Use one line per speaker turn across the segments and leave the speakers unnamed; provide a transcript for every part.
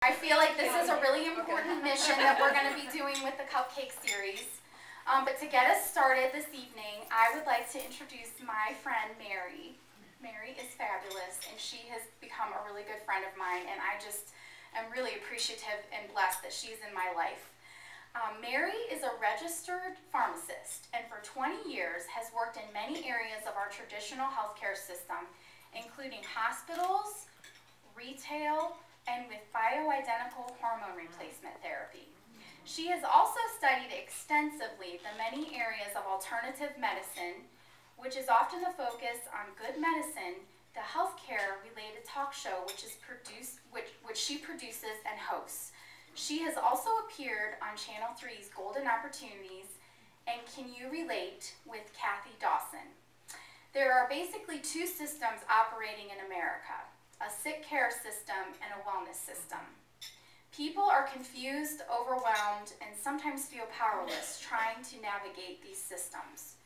I feel like this is a really important mission that we're going to be doing with the Cupcake series. But to get us started this evening, I would like to introduce my friend Mary. Mary is fabulous, and she has become a really good friend of mine, and I just am really appreciative and blessed that she's in my life. Mary is a registered pharmacist, and for 20 years has worked in many areas of our traditional healthcare system, including hospitals, retail, and with bioidentical hormone replacement therapy. She has also studied extensively the many areas of alternative medicine, which is often the focus on Good Medicine, the healthcare-related talk show which she produces and hosts. She has also appeared on Channel 3's Golden Opportunities and Can You Relate with Kathy Dawson. There are basically two systems operating in America, a sick care system and a wellness system. People are confused, overwhelmed, and sometimes feel powerless trying to navigate these systems.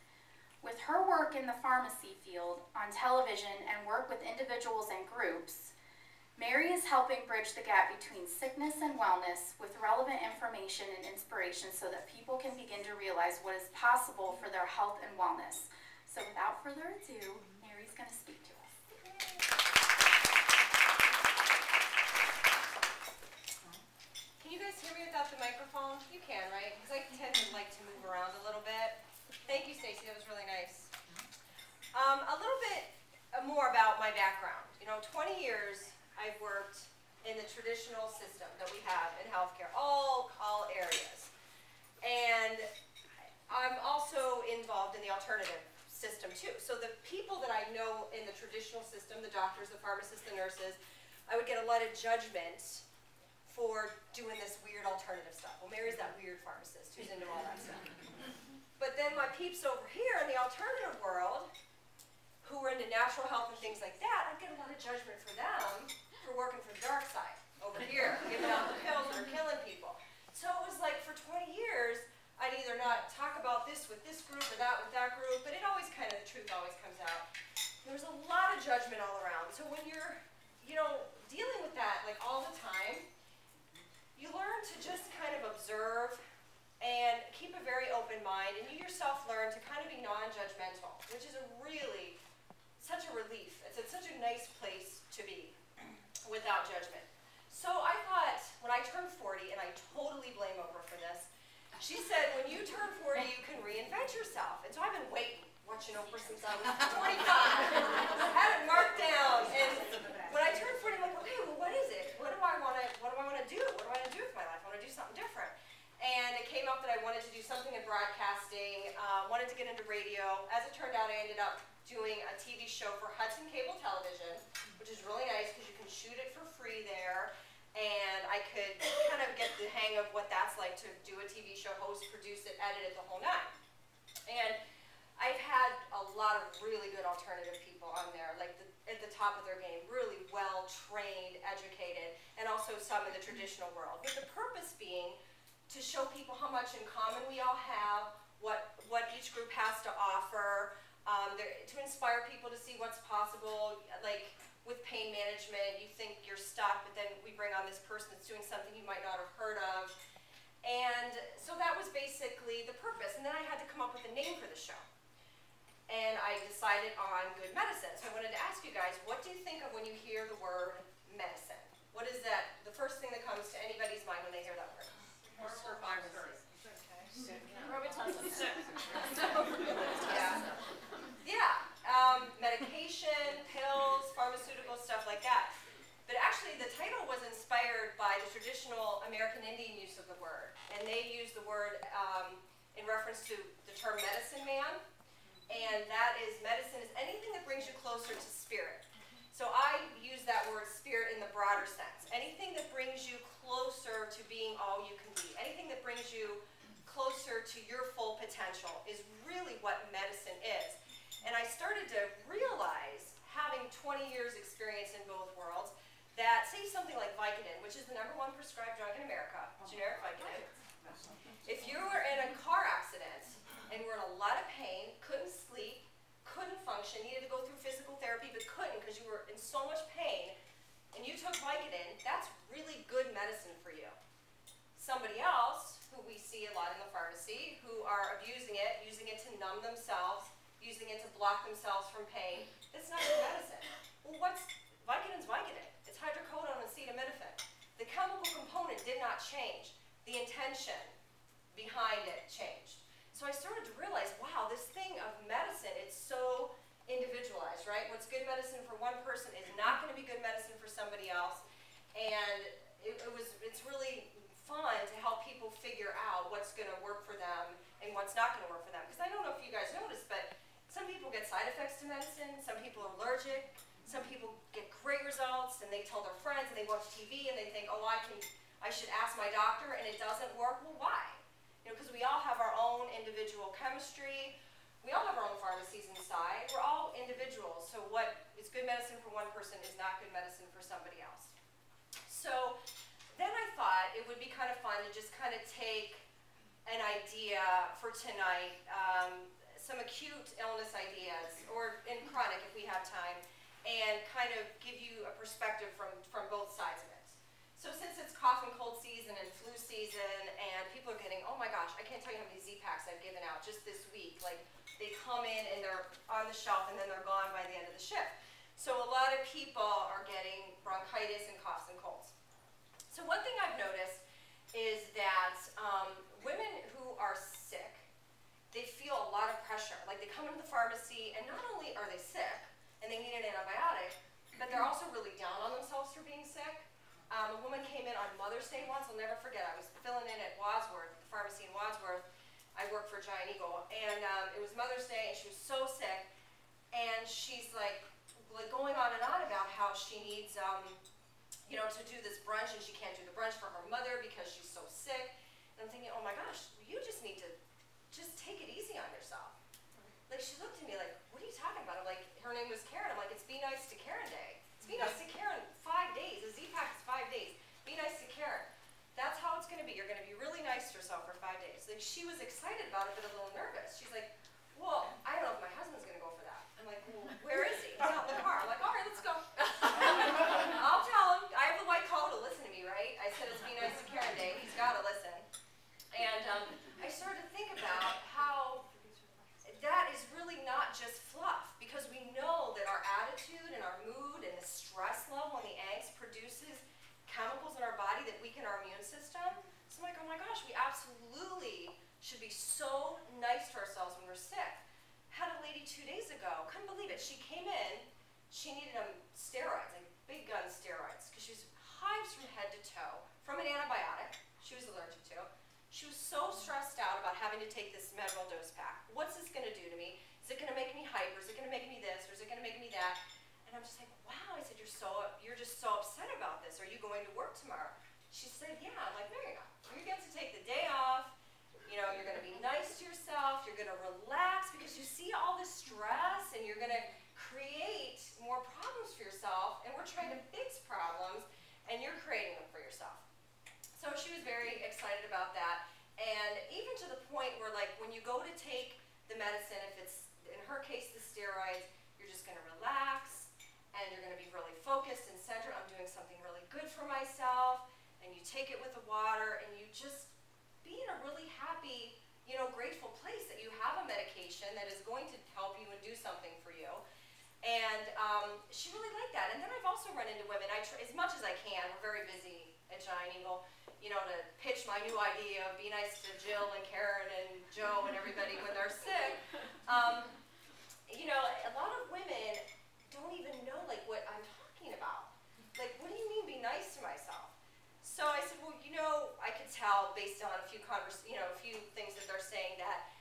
With her work in the pharmacy field, on television, and work with individuals and groups, Mary is helping bridge the gap between sickness and wellness with relevant information and inspiration so that people can begin to realize what is possible for their health and wellness. So without further ado, Mary's going to speak to us.
Can you guys hear me without the microphone? You can, right? Because I tend to like to move around a little bit. Thank you, Stacy. That was really nice. A little bit more about my background. 20 years I've worked in the traditional system that we have in healthcare, all areas. And I'm also involved in the alternative system too. So the people that I know in the traditional system, the doctors, the pharmacists, the nurses, I would get a lot of judgment for doing this weird alternative stuff. Well, Mary's that weird pharmacist who's into all that stuff. But then my peeps over here in the alternative world, who were into natural health and things like that, I'd get a lot of judgment for them for working for the dark side over here, giving out the pills that are killing people. So it was like for 20 years, I'd either not talk about this with this group or that with that group, but it always kind of, the truth always comes out. There was a lot of judgment all around. So when you're, dealing with that like all the time, you learn to just kind of observe and keep a very open mind, and you yourself learn to kind of be non-judgmental, which is such a relief. It's such a nice place to be without judgment. So I thought, when I turned 40, and I totally blame Oprah for this, she said, when you turn 40, you can reinvent yourself. And so I've been watching Oprah since I was 25. I had it marked down, and when I turned 40, I'm like, okay, well, what is it? What do I want to do? What do I want to do with my life? I want to do something different. And it came up that I wanted to do something in broadcasting, wanted to get into radio. As it turned out, I ended up doing a TV show for Hudson Cable Television, which is really nice because you can shoot it for free there. And I could kind of get the hang of what that's like to do a TV show, host, produce it, edit it, the whole nine. And I've had a lot of really good alternative people on there, like at the top of their game, really well-trained, educated, and also some in the traditional world. With the purpose being to show people how much in common we all have, what each group has to offer, to inspire people to see what's possible. Like with pain management, you think you're stuck, but then we bring on this person that's doing something you might not have heard of. And so that was basically the purpose. And then I had to come up with a name for the show. And I decided on Good Medicine. So I wanted to ask you guys, what do you think of when you hear the word medicine? What is that, the first thing that comes to anybody's mind when they hear that word? Medication, pills, pharmaceuticals, stuff like that. But actually the title was inspired by the traditional American Indian use of the word. And they use the word in reference to the term medicine man. And that is, medicine is anything that brings you closer to spirit. So I use that word spirit in the broader sense. Anything that brings you closer to being all you can be. Anything that brings you closer to your full potential is really what medicine is. And I started to realize, having 20 years experience in both worlds, that say something like Vicodin, which is the #1 prescribed drug in America, generic Vicodin. If you were in a car accident and were in a lot of pain, couldn't sleep, couldn't function, needed to go through physical therapy but couldn't because you were in so much pain, and you took Vicodin, that's really good medicine somebody else, who we see a lot in the pharmacy, who are abusing it, using it to numb themselves, using it to block themselves from pain. It's not good medicine. Well, what's Vicodin's Vicodin? It's hydrocodone and acetaminophen. The chemical component did not change. The intention behind it changed. So I started to realize, wow, this thing of medicine, it's so individualized, right? What's good medicine for one person is not going to be good medicine for somebody else. And it's really fun to help people figure out what's going to work for them and what's not going to work for them. Because I don't know if you guys noticed, but some people get side effects to medicine, some people are allergic, some people get great results and they tell their friends and they watch TV and they think, oh, I should ask my doctor, and it doesn't work. Well, why? Because we all have our own individual chemistry. We all have our own pharmacies inside. We're all individuals. So what is good medicine for one person is not good medicine for somebody else. So then I thought it would be kind of fun to just kind of take an idea for tonight, some acute illness ideas, or in chronic if we have time, and kind of give you a perspective from both sides of it. So since it's cough and cold season and flu season, and people are getting, oh my gosh, I can't tell you how many Z-Packs I've given out just this week. Like, they come in and they're on the shelf and then they're gone by the end of the shift. So a lot of people are getting bronchitis and coughs and colds. So one thing I've noticed is that women who are sick, they feel a lot of pressure. Like, they come into the pharmacy and not only are they sick and they need an antibiotic, but they're also really down on themselves for being sick. A woman came in on Mother's Day once. I'll never forget. I was filling in at Wadsworth, the pharmacy in Wadsworth. I work for Giant Eagle, and it was Mother's Day, and she was so sick, and she's like going on and on about how she needs, to do this brunch, and she can't do the brunch for her mother because she's so sick. And I'm thinking, oh my gosh, you just need to just take it easy on yourself. Like, she looked at me like, what are you talking about? I'm like, her name was Karen. I'm like, it's Be Nice to Karen Day. Be nice to Karen, 5 days. A Z-Pack is 5 days. Be nice to Karen. That's how it's going to be. You're going to be really nice to yourself for 5 days. Like, she was excited about it, but a little nervous. She's like, well, I don't know if my husband's going to go for that. I'm like, well, where is he? He's out in the car. I'm like, all right, let's go. I'll tell him. I have the white collar to listen to me, right? I said it's Be Nice to Karen Day. He's got to listen. And I started to think about how that is really not just fluff, because we know that our attitude and our mood and the stress level and the angst produces chemicals in our body that weaken our immune system. So I'm like, oh my gosh, we absolutely should be so nice to ourselves when we're sick. Had a lady 2 days ago, couldn't believe it. She came in, she needed steroids, like big gun steroids, because she was hives from head to toe from an antibiotic she was allergic to. She was so stressed out about having to take this Medrol dose pack. What's this going to do to me? Is it going to make me hyper? Is it going to make me this? Or is it going to make me that? And I'm just like, wow. I said, you're just so upset about this. Are you going to work tomorrow? She said, yeah. I'm like, there you go. You get to take the day off. You're going to be nice to yourself. You're going to relax because you see all this stress and you're going to create more problems for yourself. And we're trying to fix problems and you're creating them for yourself. So she was very excited about that, and even to the point where, like, when you go to take the medicine, if it's, in her case, the steroids, you're just going to relax, and you're going to be really focused and centered. I'm doing something really good for myself, and you take it with the water, and you just be in a really happy, grateful place that you have a medication that is going to help you and do something for you. And she really liked that. And then I've also run into women, as much as I can, we're very busy at Giant Eagle, to pitch my new idea of Be Nice to Jill and Karen and Joe and everybody when they're sick. A lot of women don't even know, like, what I'm talking about. Like, what do you mean be nice to myself? So I said, well, I could tell based on a few things that they're saying that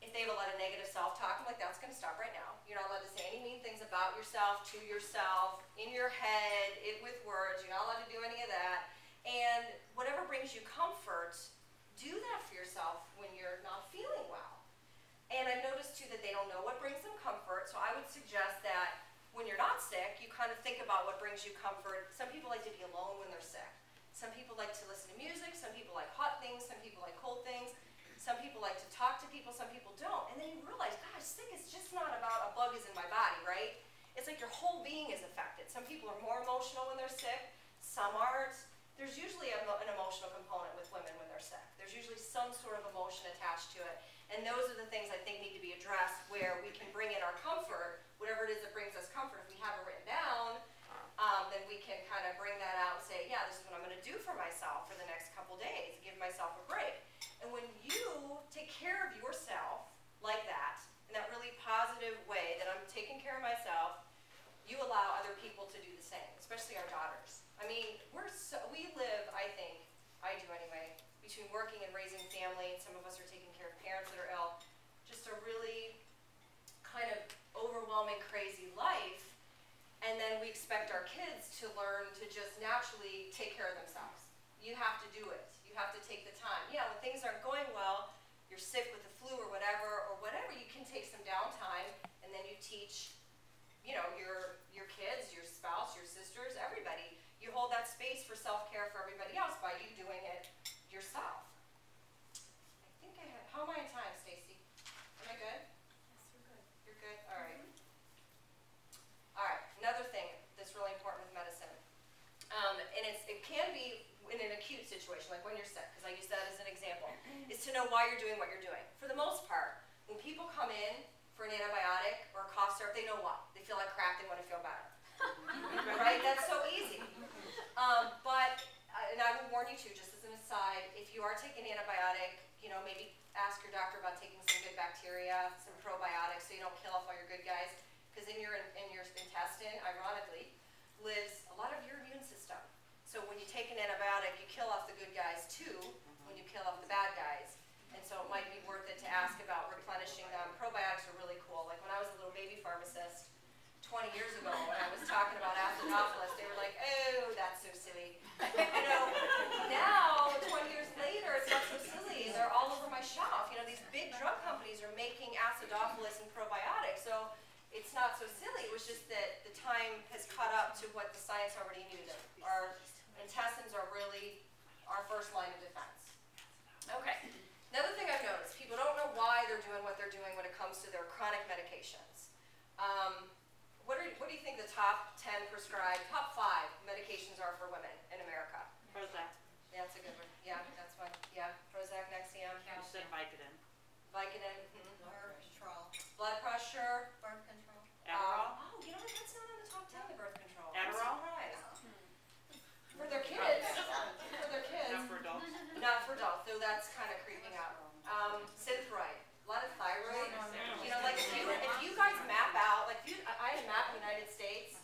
if they have a lot of negative self-talk, I'm like, that's going to stop right now. You're not allowed to say any mean things about yourself, to yourself, in your head, with words. You're not allowed to do any of that. And whatever brings you comfort, do that for yourself when you're not feeling well. And I've noticed, too, that they don't know what brings them comfort. So I would suggest that when you're not sick, you kind of think about what brings you comfort. Some people like to be alone when they're sick. Some people like to listen to music. Some people like hot things. Some people like cold things. Some people like to talk to people. Some people don't. And then you realize, gosh, sick is just not about a bug is in my body, right? It's like your whole being is affected. Some people are more emotional when they're sick. Some aren't. There's usually an emotional component with women And those are the things I think need to be addressed, where we can bring in our comfort, whatever it is that brings us comfort. If we have it written down, then we can kind of bring that out and say, yeah, this is what I'm going to do for myself for the next couple days, give myself a break. And when you take care of yourself like that, in that really positive way that I'm taking care of myself, you allow other people to do the same, especially our daughters. I mean, we live, I think, I do anyway, between working and raising family, and some of us are taking care of parents that are ill, just a really kind of overwhelming, crazy life. And then we expect our kids to learn to just naturally take care of themselves. You have to do it. You have to take the time. Yeah, when things aren't going well, you're sick with the flu or whatever, you can take some downtime, and then you teach, you know, your kids, your spouse, your sisters, everybody. You hold that space for self-care for everybody else by you doing it yourself. I think I have, how am I in time, Stacy? Am I good?
Yes, you're good.
You're good? All right. All right, another thing that's really important with medicine, and it can be in an acute situation, like when you're sick, because I use that as an example, is to know why you're doing what you're doing. For the most part, when people come in for an antibiotic or a cough syrup, they know why. They feel like crap, they want to feel better. Right? That's so easy. And I would warn you too, just as an aside, if you are taking an antibiotic, you know, maybe ask your doctor about taking some good bacteria, some probiotics, so you don't kill off all your good guys. Because in your intestine, ironically, lives a lot of your immune system. So when you take an antibiotic, you kill off the good guys too, when you kill off the bad guys. And so it might be worth it to ask about replenishing them. Probiotics are really cool. Like when I was a little baby pharmacist 20 years ago, when I was talking about Estradiol, they were like, oh, that's so silly. You know, now, 20 years later, it's not so silly. They're all over my shelf. You know, these big drug companies are making Estradiol and probiotics. So it's not so silly. It was just that the time has caught up to what the science already knew. That our intestines are really our first line of defense. Okay. Another thing I've noticed, people don't know why they're doing what they're doing when it comes to their chronic medications. What do you think the top 10 prescribed, top 5 medications are for women in America?
Prozac.
Yeah, that's a good one. Yeah, that's one. Yeah, Prozac, Nexium.
You said Vicodin.
Vicodin.
Birth control.
Blood pressure.
Birth control.
Adderall.
Oh, you know what? That's not on the top 10, the birth control.
Adderall?
I'm surprised. For their kids. For their kids.
Not for adults.
Not for adults, though that's kind of creeping out. Synthroid. A lot of thyroid. You know, like if you guys map out, like I map the United States,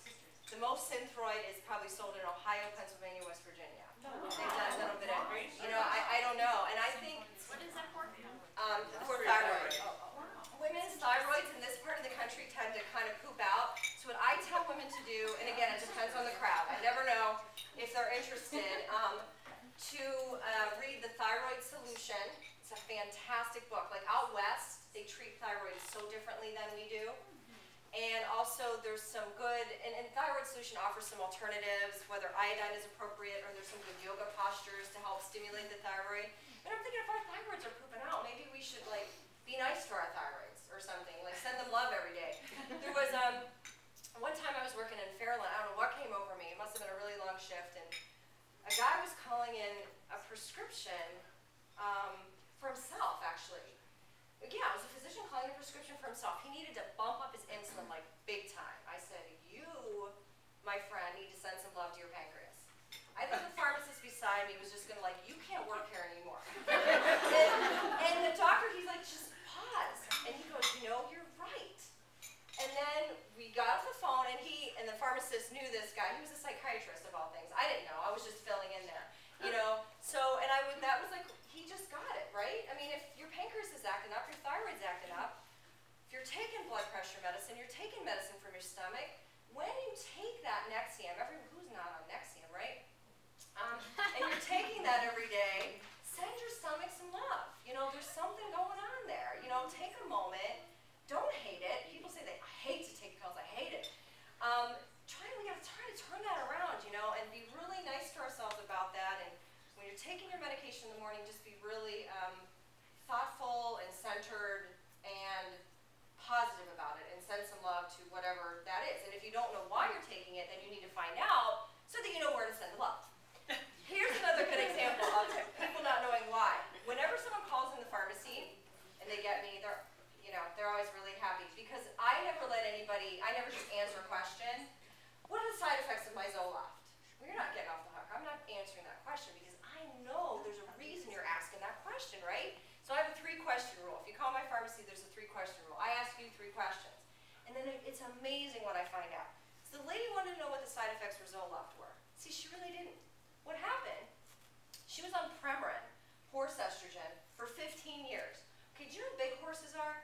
the most Synthroid is probably sold in Ohio, Pennsylvania, West Virginia. They've done a little bit of, you know, I don't know. And I think
What is that for?
for thyroid. Women's thyroids in this part of the country tend to kind of poop out. So what I tell women to do, and again, it depends on the crowd. I never know if they're interested, to read The Thyroid Solution. It's a fantastic book. Like out west, they treat thyroid so differently than we do. And also there's some good, and Thyroid Solution offers some alternatives, whether iodine is appropriate or there's some good yoga postures to help stimulate the thyroid. And I'm thinking if our thyroids are pooping out, maybe we should like be nice to our thyroids or something, like send them love every day. There was one time I was working in Fairland, I don't know what came over me, it must have been a really long shift, and a guy was calling in a prescription for himself, actually. Yeah, it was a physician calling a prescription for himself. He needed to bump up his insulin like big time. I said, you, my friend, need to send some love to your pancreas. I think the pharmacist beside me was just going to like, you can't work here anymore. and the doctor, he's like, just pause. And he goes, you know, you're right. And then we got off the phone, and the pharmacist knew this guy. He was a psychiatrist of all things. I didn't know. I was just filling in there, you know. So, and that was like, he just got it, right? I mean, if your pancreas is acting up, your thyroid's acting up, if you're taking blood pressure medicine, you're taking medicine from your stomach, when you take that Nexium, who's not on Nexium, right? And you're taking that every day, send your stomach some love. You know, there's something going on there. You know, take a moment. Don't hate it. People say I hate to take pills. I hate it. We gotta try to turn that around, you know, and be really nice to ourselves about that. And when you're taking your medication in the morning, just be really thoughtful and centered and positive about it, and send some love to whatever that is. And if you don't know why you're taking it, then you need to find out so that you know where to send the love. Here's another good example of people not knowing why. Whenever someone calls in the pharmacy and they get me question, right? So I have a 3-question rule. If you call my pharmacy, there's a 3-question rule. I ask you 3 questions. And then it's amazing what I find out. So the lady wanted to know what the side effects for Zoloft were. See, she really didn't. What happened, she was on Premarin, horse estrogen, for 15 years. Okay, do you know how big horses are?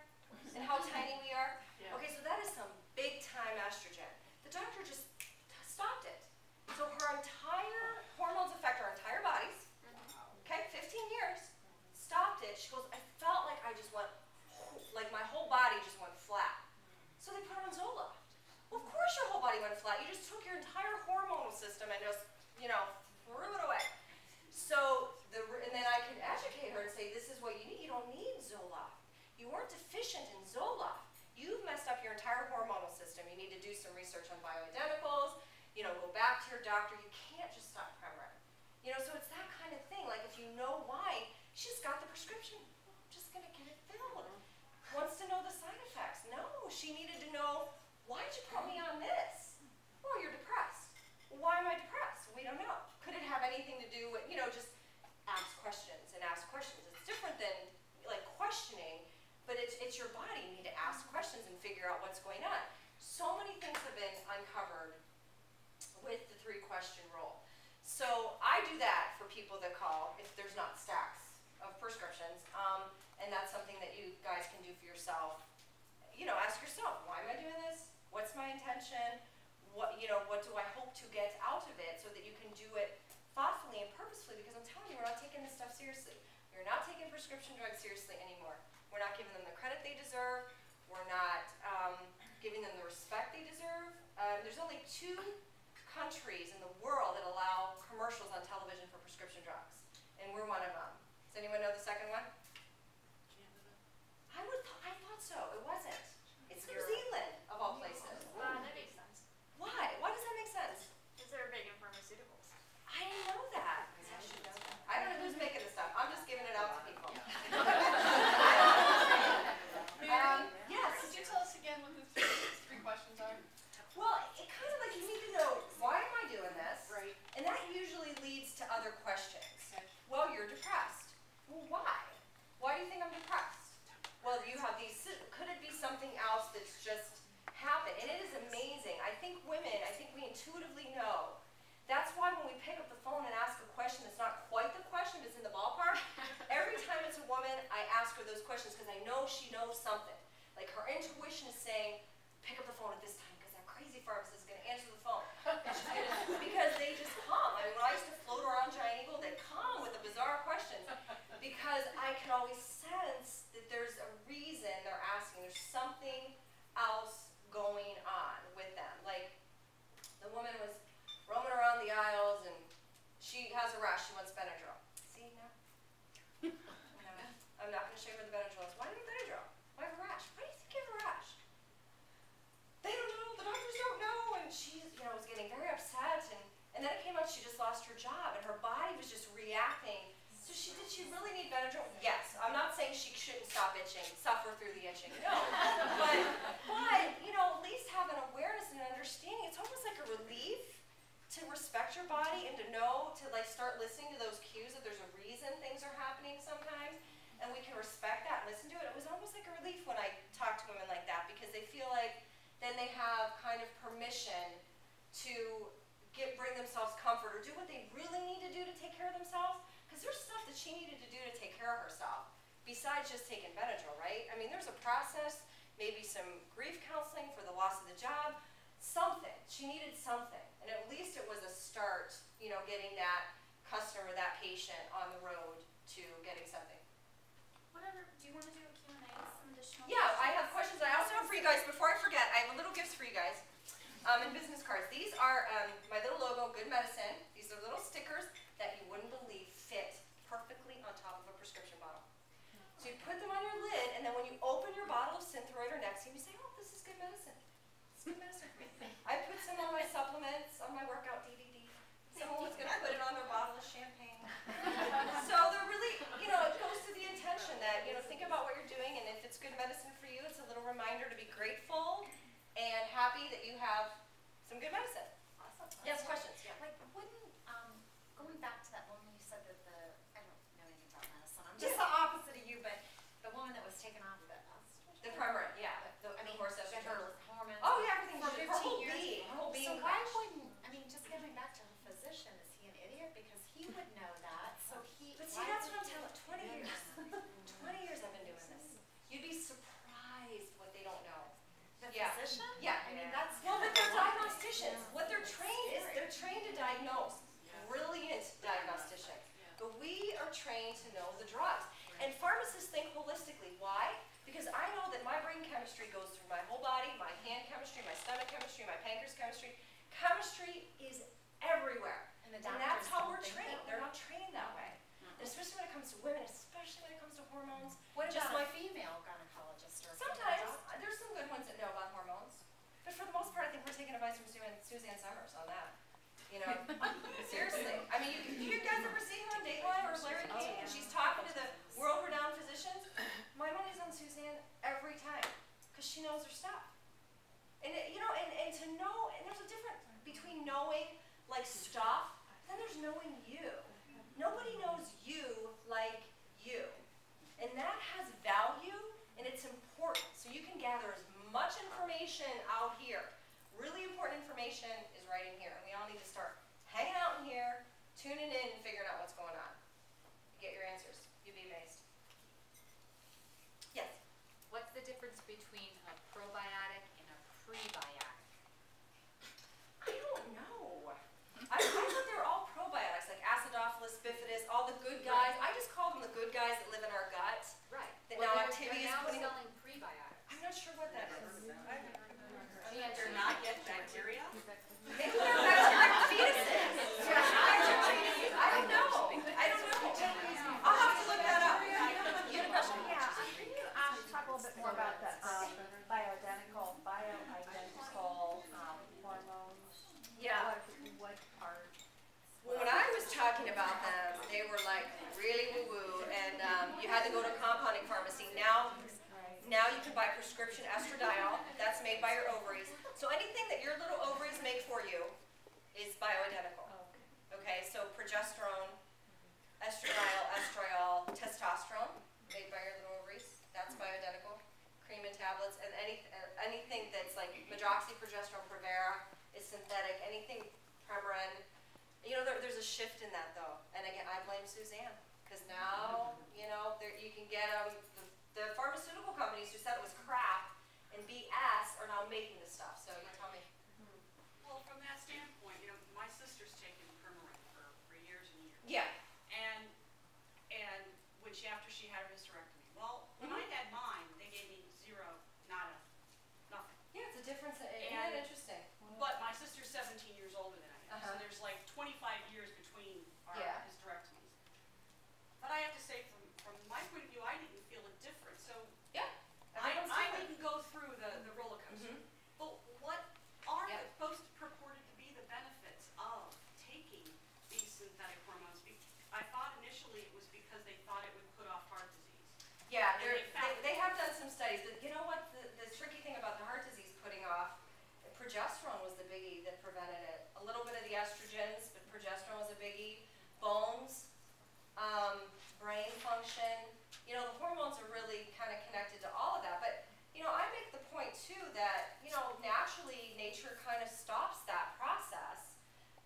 And how tiny we are?
Yeah.
Okay, so that is some big time estrogen. The doctor just stopped it. So her entire, hormones affect her entire bodies. Okay, 15 years. Stopped it. She goes, I felt like I just went, like my whole body just went flat. So they put her on Zoloft. Well, of course your whole body went flat. You just took your entire hormonal system and just, you know, threw it away. So, and then I could educate her and say, this is what you need. You don't need Zoloft. You weren't deficient in Zoloft. You've messed up your entire hormonal system. You need to do some research on bioidenticals. You know, go back to your doctor. You can't just stop Premarin. You know, so it's that kind of thing. Like if you know why, she's got the prescription. I'm just going to get it filled. Wants to know the side effects. No, she needed to know, why did you put me on this? Well, you're depressed. Why am I depressed? We don't know. Could it have anything to do with, you know, just ask questions and ask questions. It's different than like questioning, but it's your body. You need to ask questions and figure out what's going on. So many things have been uncovered with the 3-question rule. So I do that for people that call if there's not stacks of prescriptions, and that's something that you guys can do for yourself. You know, ask yourself, why am I doing this? What's my intention? What, you know, what do I hope to get out of it, so that you can do it thoughtfully and purposefully, because I'm telling you, we're not taking this stuff seriously. We're not taking prescription drugs seriously anymore. We're not giving them the credit they deserve. We're not giving them the respect they deserve. There's only 2 countries in the world that allow commercials on television for prescription drugs, and we're one of them. Does anyone know the second one? I thought so. It wasn't. It's New Zealand, of all places.
That makes sense.
Why? Why does that make sense?
Because they're big in pharmaceuticals.
I didn't know that. I don't know who's making this stuff. I'm just giving it out to people.
Mary,
yes.
could you tell us again what the 3 questions are?
Well, it kind of like you need to know, why am I doing this?
Right.
And that usually leads to other questions.
Okay.
Well, you're depressed. Well, why? Why do you think I'm depressed? Well, you have these, could it be something else that's just happened? And it is amazing. I think women, we intuitively know. That's why when we pick up the phone and ask a question that's not quite the question, but it's in the ballpark, every time it's a woman, I ask her those questions because I know she knows something. Like her intuition is saying, pick up the phone at this time because that crazy pharmacist is going to answer the phone. Because they just come. I mean, when I used to float around Giant Eagle, they'd come with the bizarre questions because I can always sense that there's a reason they're asking. There's something else going on with them. Like the woman was roaming around the aisles and she has a rash. She wants Benadryl. See now? I'm not going to show you where the Benadryl is. Why do you need Benadryl? Why have a rash? Why do you think you have a rash? They don't know. The doctors don't know. And she, you know, was getting very upset. And then it came out she just lost her job and her body was just reacting. So did she really need Benadryl? Yes. I'm not saying she shouldn't stop itching, suffer through the itching. No. But you know, at least have an awareness and an understanding. It's almost like a relief to respect your body and to know, to like start listening to those cues that there's a reason things are happening sometimes, and we can respect that and listen to it. It was almost like a relief when I talk to women like that, because they feel like then they have kind of permission to bring themselves comfort or do what they really need to do to take care of themselves, because there's stuff that she needed to do to take care of herself besides just taking Benadryl, right? I mean, there's a process, maybe some grief counseling for the loss of the job, something. She needed something. And at least it was a start, you know, getting that customer, that patient on the road to getting something.
Whatever, do you want to do a Q&A, some additional
Yeah, I have questions. I also have for you guys, before I forget, I have a little gifts for you guys and business cards. These are my little logo, Good Medicine. These are little stickers that you wouldn't believe fit perfectly on top of a prescription bottle. So you put them on your lid, and then when you open your bottle of Synthroid or Nexium, you say, oh, this is good medicine. It's good medicine for me. I put some on my supplements, on my workout DVD. Someone was going to put it on their bottle of champagne. So they're really, you know, it goes to the intention that, you know, think about what you're doing, and if it's good medicine for you, it's a little reminder to be grateful and happy that you have some good medicine.
Awesome.
Yes, questions? Yeah.
Like, wouldn't, going back to that moment you said that I don't know anything about medicine. I'm
Yes,
just
Yeah.
physician?
Yeah.
I mean, that's...
Well, but they're diagnosticians. What they're trained is they're trained to diagnose. Brilliant diagnosticians. But we are trained to know the drugs. And pharmacists think holistically. Why? Because I know that my brain chemistry goes through my whole body, my hand chemistry, my stomach chemistry, my pancreas chemistry. Chemistry is everywhere.
And
that's how we're trained. They're not trained that way. And especially when it comes to women, especially when it comes to hormones.
What
just
about
my
a female gynecologist or a
Sometimes,
female doctor?
there's some good ones that know about hormones. But for the most part, I think we're taking advice from Suzanne Summers on that. You know, seriously. I mean, you guys ever see her on Dateline or Larry King? And she's talking to the world-renowned physicians. My money's on Suzanne every time because she knows her stuff. And and to know, and there's a difference between knowing like stuff, then there's knowing you. Nobody knows you like you, and that has value and it's important. So you can gather as much information out here. Really important information is right in here, and we all need to start hanging out in here, tuning in, and figuring out what's going on. Get your answers. You'd be amazed. Yes?
What's the difference between a probiotic and a prebiotic?
I don't know. I thought they were all probiotics, like acidophilus, bifidus, all the good guys. I just call them the good guys that live in our gut.
Right.
That
Well,
now
they're
activity is
now
putting.
selling prebiotics.
I'm not sure what that is.
They're not yet bacteria?
Maybe they're bacterial fetuses. I don't know. I'll have to look that up. You have a question?
Yeah, talk a little bit more about the bioidentical hormones.
Yeah.
What part?
Well, when I was talking about them, they were like really woo-woo, and you had to go to a compounding pharmacy. Now you can buy prescription estradiol. That's made by your ovaries. So anything that your little ovaries make for you is bioidentical. Okay, so progesterone, estradiol, testosterone, made by your little ovaries. That's bioidentical. Cream and tablets, and anything that's like medroxyprogesterone, Provera is synthetic. Anything Premarin. There's a shift in that though. And again, I blame Suzanne because now you can get the pharmaceutical companies who said it was crap and BS are now making this stuff. So you tell me.
Well, from that standpoint, my sister's taken Premarin for years and years.
Yeah.
And when after she had her hysterectomy. Well, when I had mine, they gave me zero, nada, nothing.
Yeah, it's a difference. Isn't that interesting?
But my sister's 17 years older than I am, so
Uh-huh.
there's like 25 years between our
Yeah.
hysterectomies. But I have to say, from my point of view, I didn't feel a difference. So
Yeah.
I
different.
didn't go through the roller coaster.
Mhm.
But what are
Yeah.
supposed to purported to be the benefits of taking these synthetic hormones? I thought initially it was because they thought it would put off heart disease.
Yeah,
And
they have done some studies. But you know what? The tricky thing about the heart disease putting off, progesterone was the biggie that prevented it. A little bit of the estrogens, but progesterone was a biggie. Bones, brain function. The hormones are really kind of connected to all of that. But, I make the point too that, naturally nature kind of stops that process.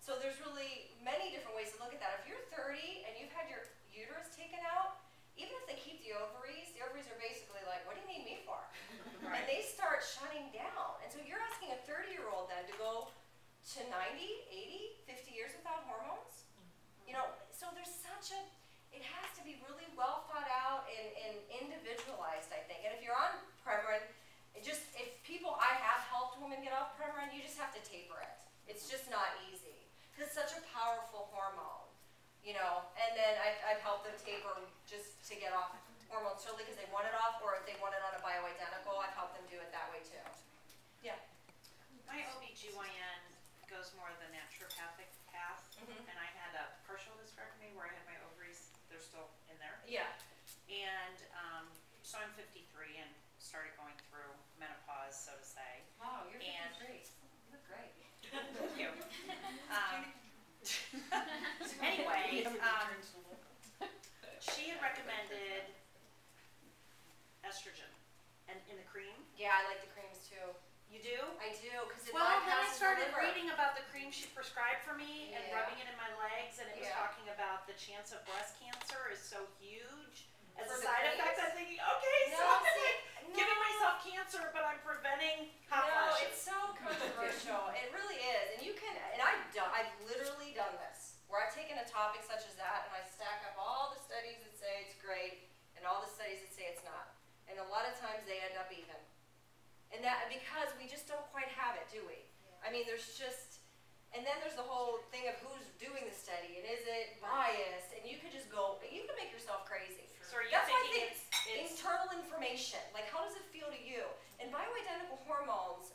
So there's really many different ways to look at that. If you're 30 and you've had your uterus taken out, even if they keep the ovaries are basically like, what do you need me for?
Right.
And they start shutting down. And so you're asking a 30-year-old then to go to 90, 80, 50 years without hormones? So there's it has to be really well thought out and individualized, I think. And if you're on Premarin, I have helped women get off Premarin, you just have to taper it. It's just not easy. Because it's such a powerful hormone, and then I've helped them taper just to get off hormones totally because they want it off, or if they want it on a bioidentical, I've helped them do it that way too. Yeah.
My OBGYN goes more the naturopathic path, and I had a partial hysterectomy where I had my ovaries, they're still in there.
Yeah.
And so I'm 53 and started going through menopause, so to say.
Wow, you're 53.
And-
You look great.
Thank you. Anyway, she had recommended estrogen and in the cream.
Yeah, I like the creams too.
You do?
I do, because it
Well, then I
bypasses the
started
liver.
reading about the cream she prescribed for me and
Yeah.
rubbing it in my legs, and it was
Yeah.
talking about the chance of breast cancer is so huge As
For
a
the
side effect,
creams?
I'm thinking, okay, so
No,
I'm
see,
like giving myself cancer, but I'm preventing hot
No,
flashes.
it's so controversial. It really is. And you can, and I've literally done this, where I've taken a topic such as that, and I stack up all the studies that say it's great, and all the studies that say it's not. And a lot of times they end up even. And that, because we just don't quite have it, do we? I mean, there's just, and then there's the whole thing of who's doing the study, and is it biased, and you could just go, you can make yourself crazy.
So are you
That's why I
thinking
think
it's
internal information, like how does it feel to you? And bioidentical hormones,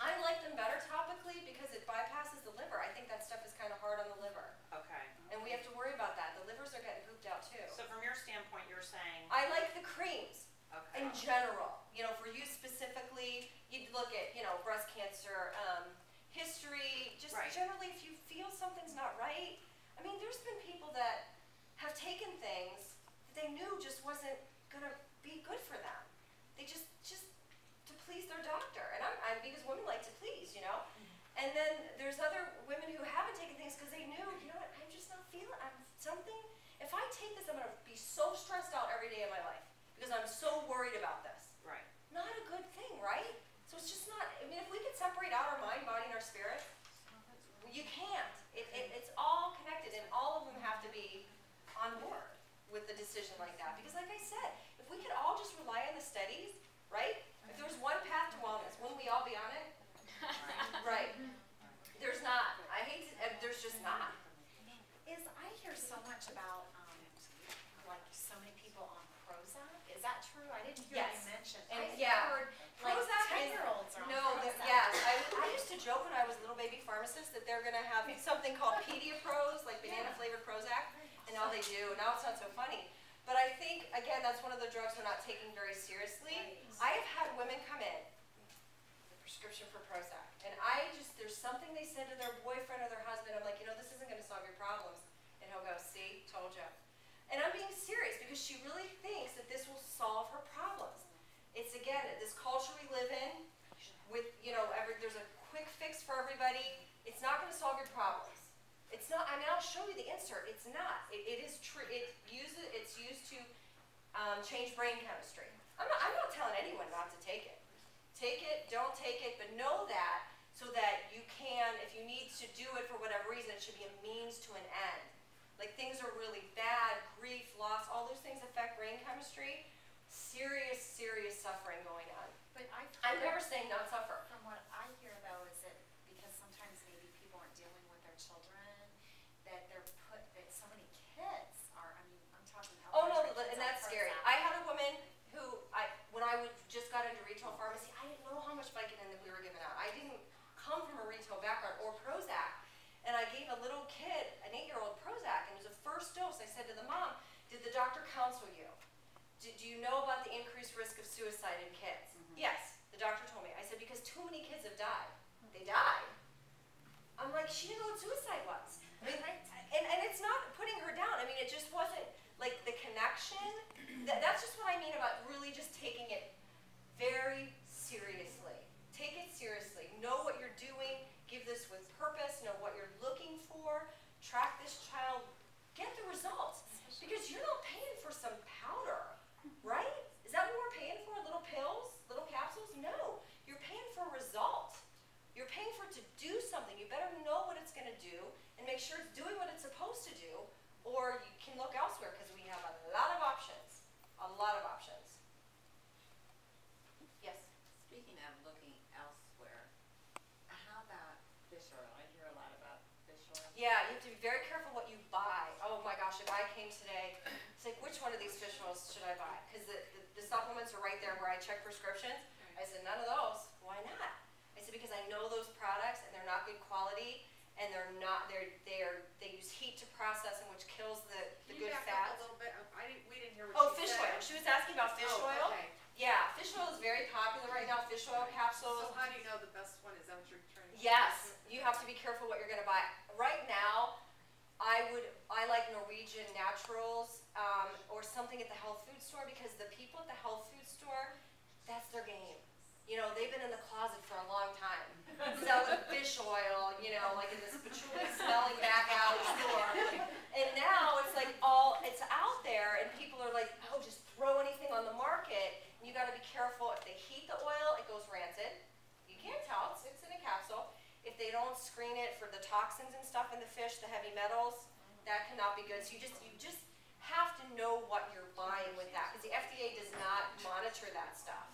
I like them better topically because it bypasses the liver. I think that stuff is kind of hard on the liver.
okay?
And we have to worry about that. The livers are getting pooped out too.
So from your standpoint, you're saying,
I like the creams
okay,
in general. You know, for you specifically, you'd look at, you know, breast cancer, history, just
Right.
generally if you feel something's not right. I mean, there's been people that have taken things that they knew just wasn't gonna be good for them. They just to please their doctor. And I'm because women like to please, you know? And then there's other women who haven't taken things because they knew, you know what, I'm just not feeling, if I take this, I'm gonna be so stressed out every day of my life because I'm so worried about this.
right?
Not a good thing, right? So it's just not, I mean, if we could separate out our mind, body, and our spirit, you can't. It's all connected, and all of them have to be on board with the decision like that. Because like I said, if we could all just rely on the studies, right? If there was one path to wellness, wouldn't we all be on it? Right. There's not. I hate to, there's just not.
I hear so much about, like, so many people on Prozac. Is that true? I didn't hear
Yes.
you mention.
And
I
yeah.
heard, like,
Prozac is-
10-year-olds are on
No,
Prozac.
yes. I used to joke when I was a little baby pharmacist that they're going to have something called Pediapros, like banana-flavored Prozac, and now they do. Now it's not so funny. But I think, again, that's one of the drugs we're not taking very seriously. I have had women come in, the prescription for Prozac, and there's something they said to their boyfriend or their husband, I'm like, you know, this isn't going to solve your problems. And he'll go, see, told you. And I'm being serious because she really thinks that this will solve her problems. It's, again, this culture we live in with, you know, there's a quick fix for everybody. It's not going to solve your problems. It's not, I mean, I'll show you the insert. It's not. It is true. It's used to change brain chemistry. I'm not telling anyone not to take it. Take it, don't take it, but know that so that you can, if you need to do it for whatever reason, it should be a means to an end. Like things are really bad, grief, loss, all those things affect brain chemistry. Serious, serious suffering going on.
But
I'm never saying not suffer.
from what I hear, though, is that because sometimes maybe people aren't dealing with their children, that that so many kids are, I mean, I'm talking
Oh no,
elementary kids
and that's
on
scary.
Prozac.
I had a woman who, when I just got into retail pharmacy, I didn't know how much Vicodin that we were giving out. I didn't come from a retail background or Prozac. And I gave a little kid, an 8-year-old Prozac, and it was a first dose. I said to the mom, did the doctor counsel you? Do you know about the increased risk of suicide in kids? Yes, the doctor told me. I said, because too many kids have died. They died. I'm like, she didn't know what suicide was. I mean, and it's not putting her down. I mean, it just wasn't, like, the connection. That's just what I mean about really just taking it very seriously. Take it seriously. Know what you're doing. Give this with purpose. Know what you're looking for. Track this child. Get the results. Because you're not paying for some powder, right? Is that what we're paying for? Little pills? Little capsules? No. You're paying for a result. You're paying for it to do something. You better know what it's going to do and make sure it's doing what it's supposed to do, or you can look elsewhere because we have a lot of options. A lot of options. Yes?
Speaking of looking elsewhere, how about fish oil? I hear a lot about fish oil.
Yeah, you have to be very careful what you buy. Oh my gosh, if I came today, it's like, which one of these fish oils should I buy? Because the supplements are right there where I check prescriptions. I said, none of those. Why not? I said, because I know those products and they're not good quality and they use heat to process them, which kills the good fats.
A little bit. We didn't hear what
Oh,
she
fish
said.
oil. She was asking about fish oil.
Okay.
Yeah, fish oil is very popular right now. Fish oil capsules.
So how do you know the best one is that what you're trying to
Yes, you have to be careful what you're going to buy. Right now, I like Norwegian Naturals or something at the health food store because the people at the health food store, that's their game. You know, they've been in the closet for a long time, selling fish oil, you know, like in this patchouli smelling back alley store. And now it's like it's out there and people are like, toxins and stuff in the fish, the heavy metals, that cannot be good. So you just have to know what you're buying with that, because the FDA does not monitor that stuff.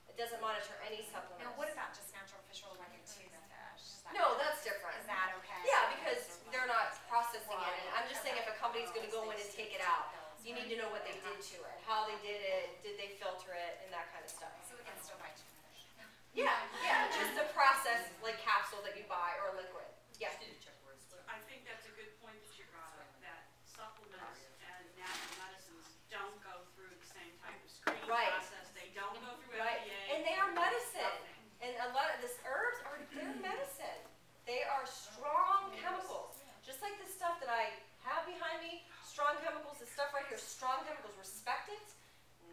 It doesn't monitor any supplements.
Now, what about just natural fish oil like in tuna fish?
No, that's different.
Is that okay?
Yeah, because they're not processing it. And I'm just saying if a company's going to go in and take it out, you need to know what they did to it, how they did it, did they filter it, and that kind of stuff.
So we can still buy tuna fish.
Yeah, just a processed like capsule that you buy or liquid. Yeah.
I think that's a good point that you brought up, that supplements and natural medicines don't go through the same type of screening process. They don't go through FDA.
And they are medicine.
Nothing.
And a lot of these herbs they're medicine. They are strong chemicals. Just like the stuff that I have behind me, strong chemicals, this stuff right here, strong chemicals. Respect it.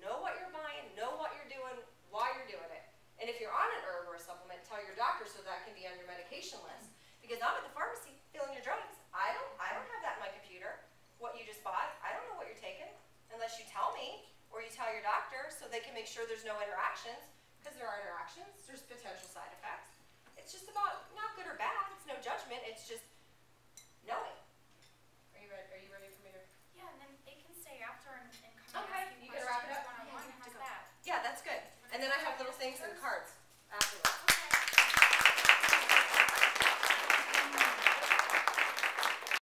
Know what you're buying, know what you're doing, why you're doing it. And if you're on an herb or a supplement, tell your doctor so that can be on your medication list. Because I'm at the pharmacy filling your drugs. I don't have that in my computer. What you just bought, I don't know what you're taking unless you tell me or you tell your doctor so they can make sure there's no interactions. Because there are interactions, there's potential side effects. It's just about not good or bad. It's no judgment. It's just knowing. Are you ready for me to?
Yeah, and then they can stay after and come and
Okay,
ask
you
you
gonna wrap it
questions
up?
one-on-one. How's that?
Yeah, that's good. And then I have little things and cards.